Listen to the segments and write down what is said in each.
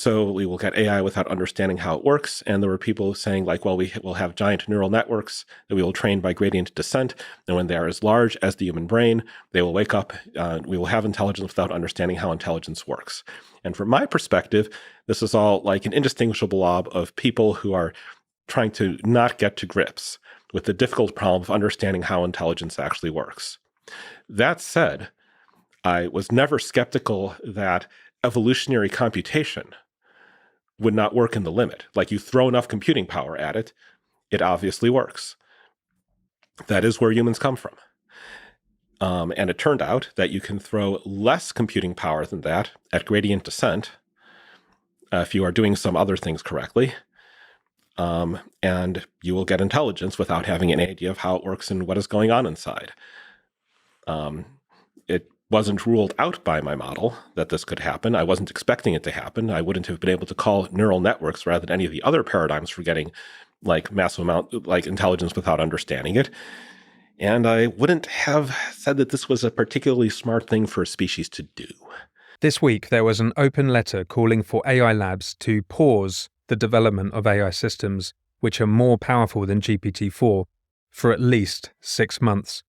So we will get AI without understanding how it works. And there were people saying like, well, we will have giant neural networks that we will train by gradient descent. And when they are as large as the human brain, they will wake up. We will have intelligence without understanding how intelligence works. And from my perspective, this is all like an indistinguishable blob of people who are trying to not get to grips with the difficult problem of understanding how intelligence actually works. That said, I was never skeptical that evolutionary computation would not work in the limit. Like, you throw enough computing power at it, it obviously works. That is where humans come from. And it turned out that you can throw less computing power than that at gradient descent if you are doing some other things correctly. And you will get intelligence without having any idea of how it works and what is going on inside. It wasn't ruled out by my model that this could happen. I wasn't expecting it to happen. I wouldn't have been able to call neural networks rather than any of the other paradigms for getting like massive amount, like intelligence without understanding it. And I wouldn't have said that this was a particularly smart thing for a species to do. This week, there was an open letter calling for AI labs to pause the development of AI systems which are more powerful than GPT-4 for at least 6 months.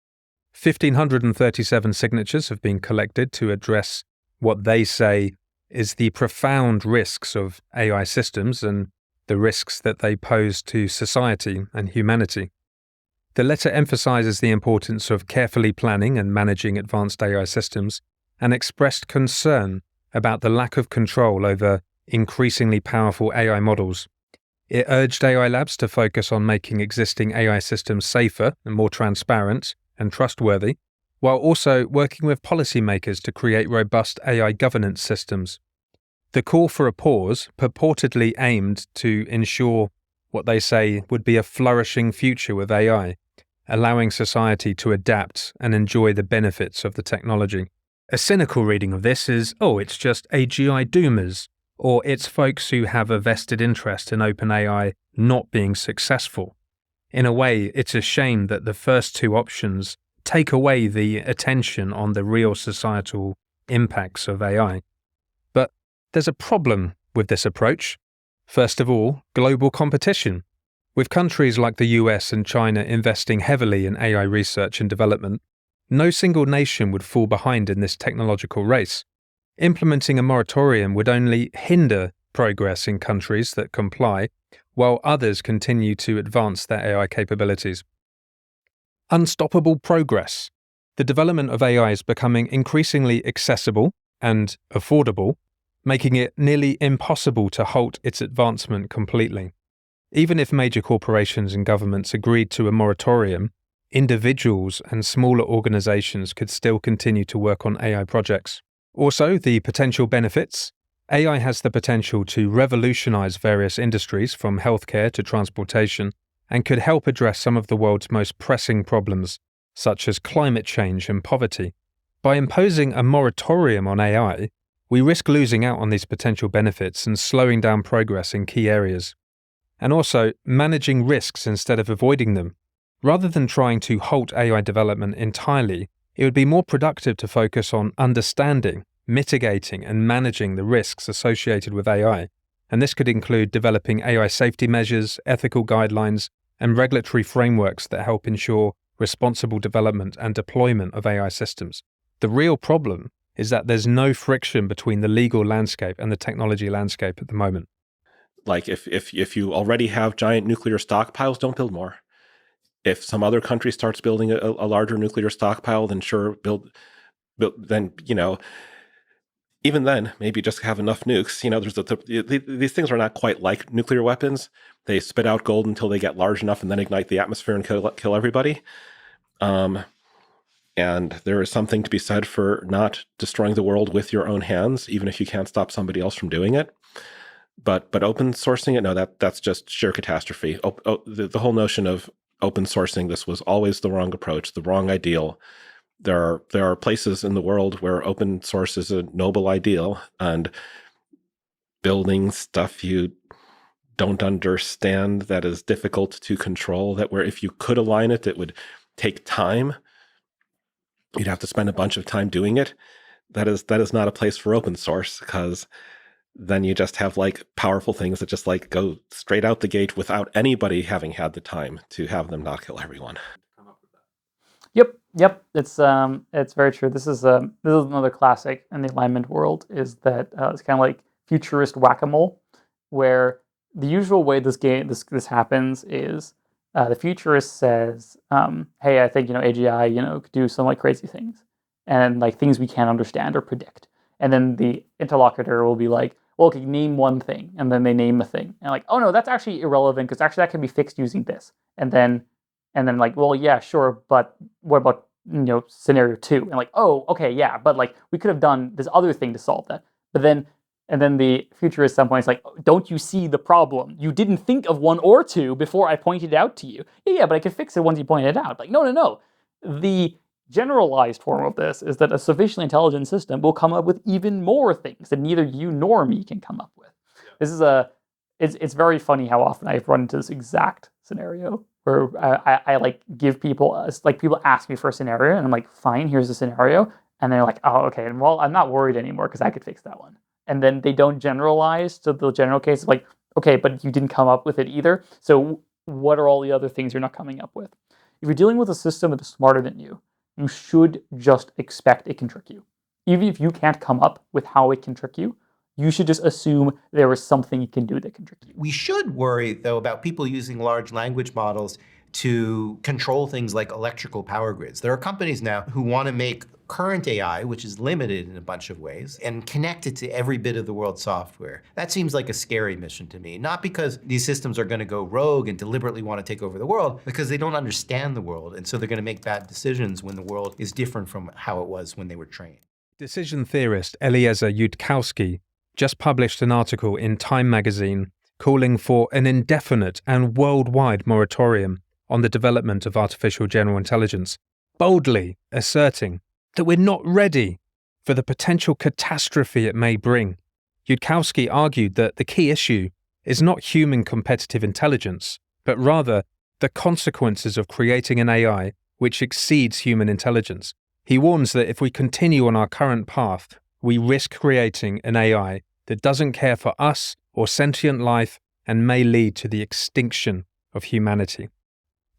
1,537 signatures have been collected to address what they say is the profound risks of AI systems and the risks that they pose to society and humanity. The letter emphasizes the importance of carefully planning and managing advanced AI systems and expressed concern about the lack of control over increasingly powerful AI models. It urged AI labs to focus on making existing AI systems safer and more transparent and trustworthy, while also working with policymakers to create robust AI governance systems. The call for a pause purportedly aimed to ensure what they say would be a flourishing future with AI, allowing society to adapt and enjoy the benefits of the technology. A cynical reading of this is, it's just AGI doomers, or it's folks who have a vested interest in OpenAI not being successful. In a way, it's a shame that the first two options take away the attention on the real societal impacts of AI. But there's a problem with this approach. First of all, global competition. With countries like the US and China investing heavily in AI research and development, no single nation would fall behind in this technological race. Implementing a moratorium would only hinder progress in countries that comply, while others continue to advance their AI capabilities. Unstoppable progress. The development of AI is becoming increasingly accessible and affordable, making it nearly impossible to halt its advancement completely. Even if major corporations and governments agreed to a moratorium, individuals and smaller organizations could still continue to work on AI projects. Also, the potential benefits. AI has the potential to revolutionize various industries from healthcare to transportation and could help address some of the world's most pressing problems, such as climate change and poverty. By imposing a moratorium on AI, we risk losing out on these potential benefits and slowing down progress in key areas. And also, managing risks instead of avoiding them. Rather than trying to halt AI development entirely, it would be more productive to focus on understanding, mitigating and managing the risks associated with AI, and this could include developing AI safety measures, ethical guidelines, and regulatory frameworks that help ensure responsible development and deployment of AI systems. The real problem is that there's no friction between the legal landscape and the technology landscape at the moment. Like, if you already have giant nuclear stockpiles, don't build more. If some other country starts building a larger nuclear stockpile, then sure, build. Then, even then, maybe just have enough nukes. These things are not quite like nuclear weapons. They spit out gold until they get large enough and then ignite the atmosphere and kill everybody. And there is something to be said for not destroying the world with your own hands, even if you can't stop somebody else from doing it. But open sourcing it, no, that's just sheer catastrophe. The whole notion of open sourcing this was always the wrong approach, the wrong ideal. There are places in the world where open source is a noble ideal, and building stuff you don't understand that is difficult to control, that where if you could align it, it would take time. You'd have to spend a bunch of time doing it. That is not a place for open source, because then you just have like powerful things that just like go straight out the gate without anybody having had the time to have them not kill everyone. Yep. It's very true. This is another classic in the alignment world, is that it's kind of like futurist whack-a-mole, where the usual way this happens is the futurist says, "Hey, I think AGI could do some like crazy things, and like things we can't understand or predict." And then the interlocutor will be like, "Well, okay, name one thing," and then they name a thing, and like, "Oh no, that's actually irrelevant because actually that can be fixed using this," and then like, "Well, yeah, sure, but what about scenario 2?" And like, "Oh, okay, yeah, but like we could have done this other thing to solve that." But then the futurist at some point is like, "Don't you see the problem? You didn't think of 1 or 2 before I pointed it out to you." Yeah, but I could fix it once you pointed it out. Like, no. The generalized form of this is that a sufficiently intelligent system will come up with even more things that neither you nor me can come up with. Yeah. This is it's very funny how often I've run into this exact scenario where I like give people, like people ask me for a scenario and I'm like, fine, here's the scenario. And they're like, oh, okay, well, I'm not worried anymore because I could fix that one. And then they don't generalize to the general case. Like, okay, but you didn't come up with it either. So what are all the other things you're not coming up with? If you're dealing with a system that is smarter than you should just expect it can trick you. Even if you can't come up with how it can trick you, you should just assume there is something it can do that can trick you. We should worry, though, about people using large language models to control things like electrical power grids. There are companies now who want to make current AI, which is limited in a bunch of ways, and connect it to every bit of the world's software. That seems like a scary mission to me, not because these systems are going to go rogue and deliberately want to take over the world, because they don't understand the world, and so they're going to make bad decisions when the world is different from how it was when they were trained. Decision theorist Eliezer Yudkowsky just published an article in Time magazine calling for an indefinite and worldwide moratorium on the development of artificial general intelligence, boldly asserting that we're not ready for the potential catastrophe it may bring. Yudkowsky argued that the key issue is not human competitive intelligence, but rather the consequences of creating an AI which exceeds human intelligence. He warns that if we continue on our current path, we risk creating an AI that doesn't care for us or sentient life and may lead to the extinction of humanity.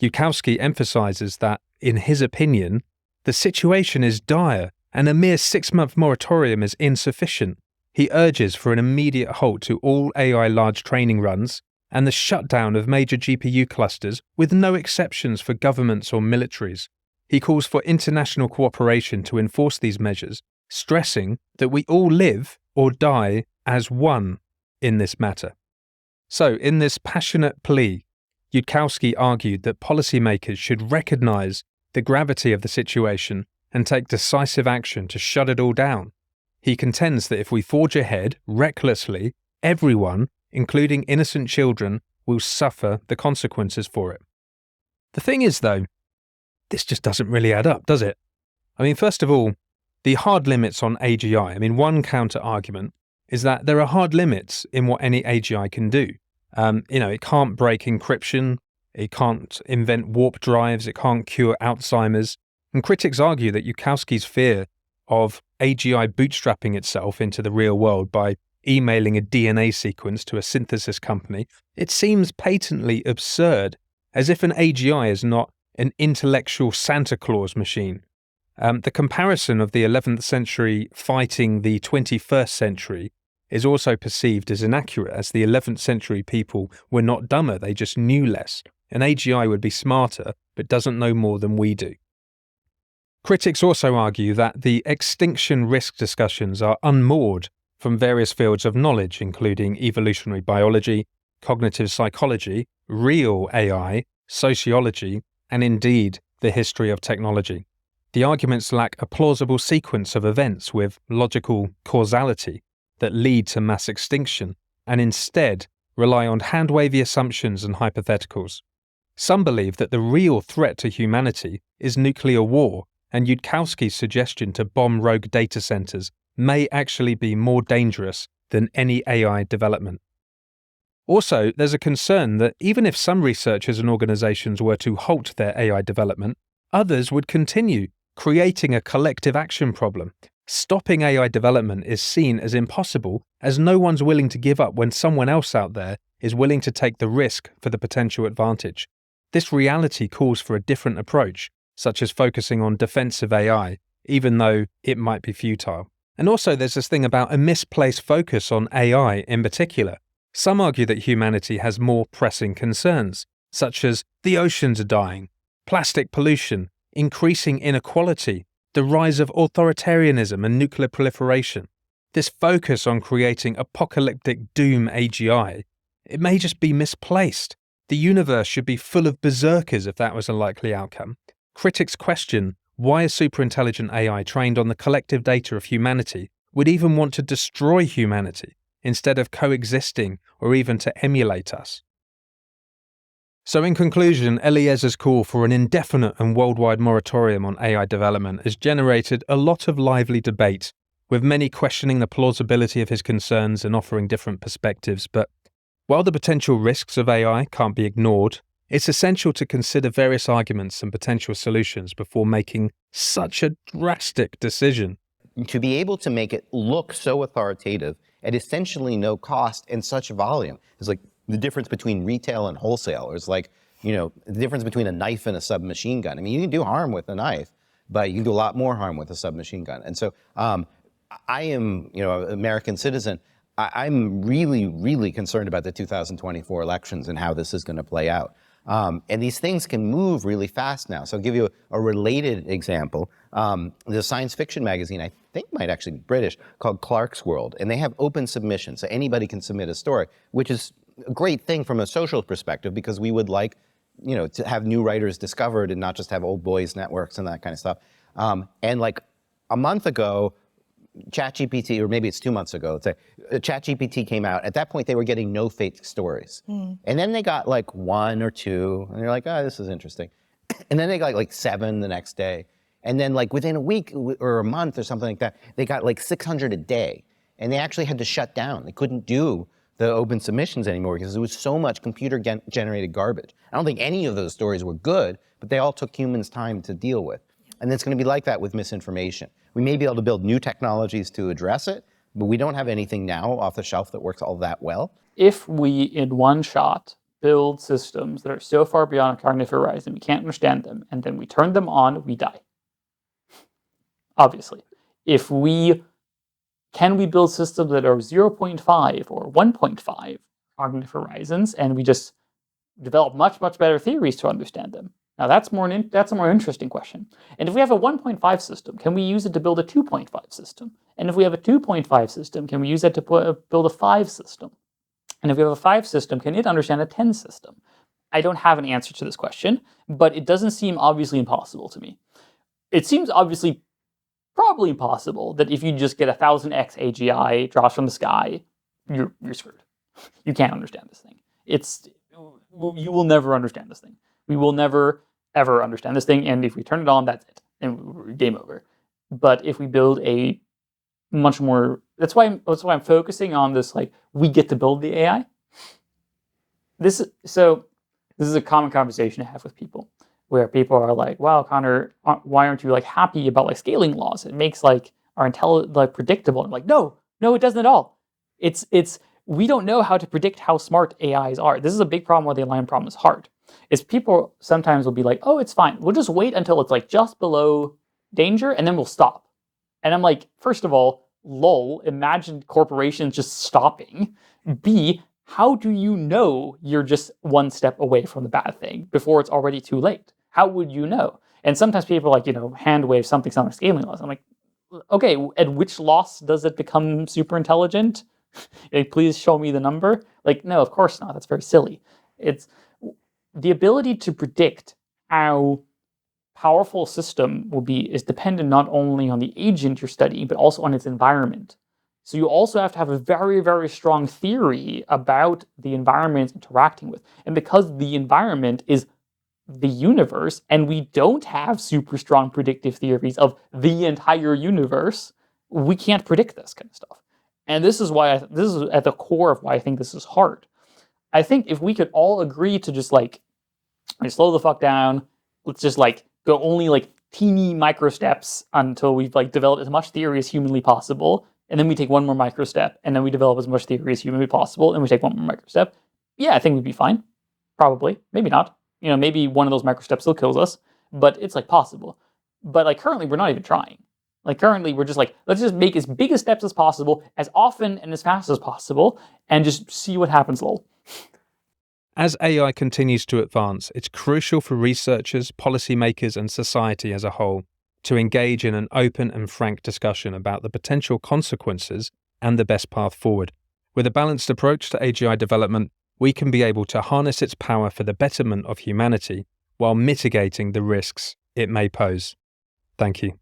Yudkowsky emphasizes that, in his opinion, the situation is dire and a mere 6-month moratorium is insufficient. He urges for an immediate halt to all AI large training runs and the shutdown of major GPU clusters with no exceptions for governments or militaries. He calls for international cooperation to enforce these measures, stressing that we all live or die as one in this matter. So, in this passionate plea, Yudkowsky argued that policymakers should recognize the gravity of the situation and take decisive action to shut it all down. He contends that if we forge ahead recklessly, everyone, including innocent children, will suffer the consequences for it. The thing is, though, this just doesn't really add up, does it? I mean, first of all, the hard limits on AGI. I mean, one counter-argument is that there are hard limits in what any AGI can do. It can't break encryption, it can't invent warp drives, it can't cure Alzheimer's. And critics argue that Yudkowsky's fear of AGI bootstrapping itself into the real world by emailing a DNA sequence to a synthesis company, it seems patently absurd, as if an AGI is not an intellectual Santa Claus machine. The comparison of the 11th century fighting the 21st century is also perceived as inaccurate, as the 11th century people were not dumber, they just knew less. An AGI would be smarter, but doesn't know more than we do. Critics also argue that the extinction risk discussions are unmoored from various fields of knowledge, including evolutionary biology, cognitive psychology, real AI, sociology, and indeed the history of technology. The arguments lack a plausible sequence of events with logical causality that lead to mass extinction, and instead rely on hand-wavy assumptions and hypotheticals. Some believe that the real threat to humanity is nuclear war, and Yudkowsky's suggestion to bomb rogue data centers may actually be more dangerous than any AI development. Also, there's a concern that even if some researchers and organizations were to halt their AI development, others would continue, creating a collective action problem. Stopping AI development is seen as impossible, as no one's willing to give up when someone else out there is willing to take the risk for the potential advantage. This reality calls for a different approach, such as focusing on defensive AI, even though it might be futile. And also there's this thing about a misplaced focus on AI in particular. Some argue that humanity has more pressing concerns, such as the oceans are dying, plastic pollution, increasing inequality, the rise of authoritarianism and nuclear proliferation. This focus on creating apocalyptic doom AGI, it may just be misplaced. The universe should be full of berserkers if that was a likely outcome. Critics question why a superintelligent AI trained on the collective data of humanity would even want to destroy humanity instead of coexisting or even to emulate us. So in conclusion, Eliezer's call for an indefinite and worldwide moratorium on AI development has generated a lot of lively debate, with many questioning the plausibility of his concerns and offering different perspectives. But while the potential risks of AI can't be ignored, it's essential to consider various arguments and potential solutions before making such a drastic decision. To be able to make it look so authoritative at essentially no cost and such volume is like the difference between retail and wholesale. It's like, the difference between a knife and a submachine gun. I mean, you can do harm with a knife, but you can do a lot more harm with a submachine gun. And so I am, an American citizen. I'm really, really concerned about the 2024 elections and how this is going to play out. And these things can move really fast now. So I'll give you a related example. The science fiction magazine, I think might actually be British, called Clark's World. And they have open submissions, so anybody can submit a story, which is a great thing from a social perspective, because we would like, to have new writers discovered and not just have old boys networks and that kind of stuff. And like a month ago, ChatGPT, or maybe it's 2 months ago, let's say, ChatGPT came out. At that point, they were getting no fake stories. And then they got like 1 or 2, and they're like, oh, this is interesting. And then they got like 7 the next day. And then like within a week or a month or something like that, they got like 600 a day. And they actually had to shut down. They couldn't do the open submissions anymore because there was so much computer-generated garbage. I don't think any of those stories were good, but they all took humans time to deal with. And it's going to be like that with misinformation. We may be able to build new technologies to address it, but we don't have anything now off the shelf that works all that well. If we, in one shot, build systems that are so far beyond our cognitive horizon, we can't understand them, and then we turn them on, we die. Obviously. Can we build systems that are 0.5 or 1.5 cognitive horizons, and we just develop much, much better theories to understand them? Now that's a more interesting question. And if we have a 1.5 system, can we use it to build a 2.5 system? And if we have a 2.5 system, can we use it to build a 5 system? And if we have a 5 system, can it understand a 10 system? I don't have an answer to this question, but it doesn't seem obviously impossible to me. It seems obviously probably impossible that if you just get 1000x AGI drops from the sky, you're screwed. You can't understand this thing. You will never understand this thing. We will never, ever understand this thing, and if we turn it on, that's it, and game over. But if we build a much more, that's why I'm focusing on this, like, we get to build the AI. This is a common conversation I have with people, where people are like, wow, Connor, why aren't you like happy about like scaling laws? It makes like our intelligence like predictable. I'm like, no, it doesn't at all. We don't know how to predict how smart AIs are. This is a big problem why the alignment problem is hard. Is people sometimes will be like, oh, it's fine. We'll just wait until it's like just below danger and then we'll stop. And I'm like, first of all, lol, imagine corporations just stopping. B, how do you know you're just one step away from the bad thing before it's already too late? How would you know? And sometimes people like, hand wave something's on scaling laws. I'm like, okay, at which loss does it become super intelligent? Like, please show me the number. Like, no, of course not. That's very silly. It's the ability to predict how powerful a system will be is dependent not only on the agent you're studying, but also on its environment. So you also have to have a very, very strong theory about the environment it's interacting with. And because the environment is the universe, and we don't have super strong predictive theories of the entire universe, we can't predict this kind of stuff. And this is at the core of why I think this is hard. I think if we could all agree to just like slow the fuck down, let's just like go only like teeny micro steps until we've like developed as much theory as humanly possible, and then we take one more micro step, and then we develop as much theory as humanly possible, and we take one more micro step, yeah, I think we'd be fine. Probably. Maybe not. Maybe one of those micro steps still kills us, but it's like possible. But like currently, we're not even trying. Like currently, we're just like, let's just make as big a steps as possible, as often and as fast as possible, and just see what happens, lol. As AI continues to advance, it's crucial for researchers, policymakers, and society as a whole to engage in an open and frank discussion about the potential consequences and the best path forward. With a balanced approach to AGI development, we can be able to harness its power for the betterment of humanity while mitigating the risks it may pose. Thank you.